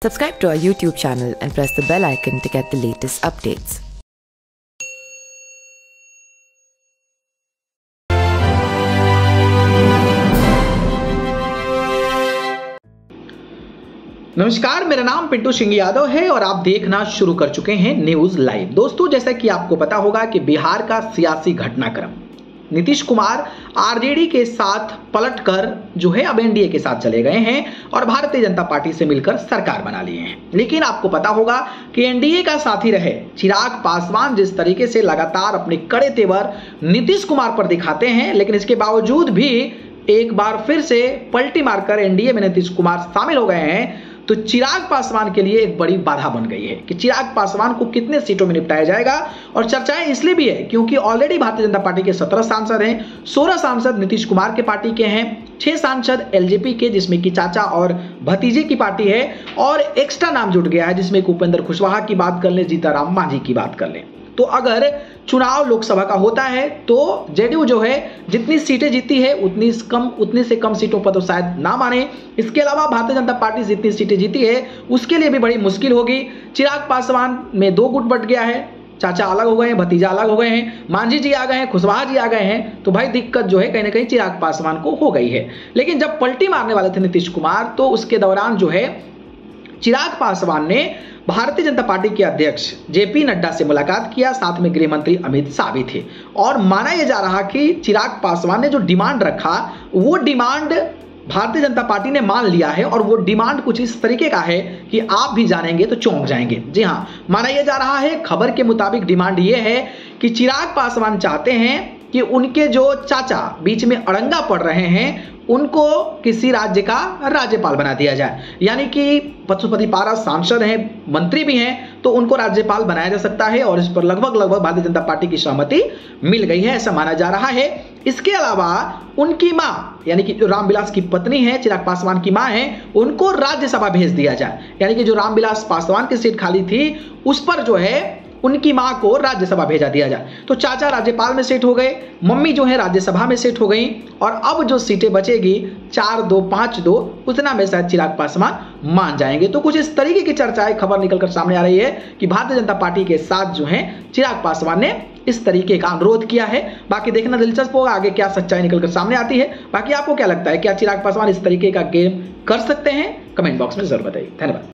Subscribe to our YouTube channel and press the bell icon to get the latest updates. नमस्कार, मेरा नाम पिंटू सिंह यादव है और आप देखना शुरू कर चुके हैं न्यूज लाइव। दोस्तों, जैसा कि आपको पता होगा कि बिहार का सियासी घटनाक्रम, नीतीश कुमार आरजेडी के साथ पलटकर जो है अब एनडीए के साथ चले गए हैं और भारतीय जनता पार्टी से मिलकर सरकार बना लिए हैं। लेकिन आपको पता होगा कि एनडीए का साथी रहे चिराग पासवान जिस तरीके से लगातार अपने कड़े तेवर नीतीश कुमार पर दिखाते हैं, लेकिन इसके बावजूद भी एक बार फिर से पलटी मारकर एनडीए में नीतीश कुमार शामिल हो गए हैं, तो चिराग पासवान के लिए एक बड़ी बाधा बन गई है कि चिराग पासवान को कितने सीटों में निपटाया जाएगा। और चर्चाएं इसलिए भी है क्योंकि ऑलरेडी भारतीय जनता पार्टी के 17 सांसद हैं, 16 सांसद नीतीश कुमार के पार्टी के हैं, 6 सांसद एलजेपी के जिसमें कि चाचा और भतीजे की पार्टी है, और एक्स्ट्रा नाम जुट गया है जिसमें उपेंद्र कुशवाहा की बात कर लें, जीताराम मांझी की बात कर लें। तो अगर चुनाव लोकसभा का होता है तो जेडीयू जो है जितनी सीटें जीती है उतनी से कम सीटों पर तो शायद ना माने। इसके अलावा भारतीय जनता पार्टी जितनी सीटें जीती है उसके लिए भी बड़ी मुश्किल होगी। चिराग पासवान में 2 गुट बट गया है, चाचा अलग हो गए हैं, भतीजा अलग हो गए हैं, मांझी जी आ गए हैं, कुशवाहा जी आ गए हैं, तो भाई दिक्कत जो है कहीं ना कहीं चिराग पासवान को हो गई है। लेकिन जब पलटी मारने वाले थे नीतीश कुमार, तो उसके दौरान जो है चिराग पासवान ने भारतीय जनता पार्टी के अध्यक्ष जेपी नड्डा से मुलाकात किया, साथ में गृह मंत्री अमित शाह भी थे। और माना यह जा रहा कि चिराग पासवान ने जो डिमांड रखा वो डिमांड भारतीय जनता पार्टी ने मान लिया है, और वो डिमांड कुछ इस तरीके का है कि आप भी जानेंगे तो चौंक जाएंगे। जी हाँ, माना यह जा रहा है, खबर के मुताबिक डिमांड ये है कि चिराग पासवान चाहते हैं कि उनके जो चाचा बीच में अड़ंगा पड़ रहे हैं उनको किसी राज्य का राज्यपाल बना दिया जाए। यानी कि पशुपति पारा सांसद हैं, मंत्री भी हैं, तो उनको राज्यपाल बनाया जा सकता है, और इस पर लगभग भारतीय जनता पार्टी की सहमति मिल गई है, ऐसा माना जा रहा है। इसके अलावा उनकी मां यानी कि जो रामविलास की पत्नी है, चिराग पासवान की मां है, उनको राज्यसभा भेज दिया जाए। यानी कि जो रामविलास पासवान की सीट खाली थी उस पर जो है उनकी मां को राज्यसभा भेजा दिया जाए। तो चाचा राज्यपाल में सेट हो गए, मम्मी जो है राज्यसभा में सेट हो गई, और अब जो सीटें बचेगी 4-2, 5-2 उतना में शायद चिराग पासवान मान जाएंगे। तो कुछ इस तरीके की चर्चाएं, खबर निकलकर सामने आ रही है कि भारतीय जनता पार्टी के साथ जो है चिराग पासवान ने इस तरीके का अनुरोध किया है। बाकी देखना दिलचस्प होगा आगे क्या सच्चाई निकलकर सामने आती है। बाकी आपको क्या लगता है, क्या चिराग पासवान इस तरीके का गेम कर सकते हैं? कमेंट बॉक्स में जरूर बताइए। धन्यवाद।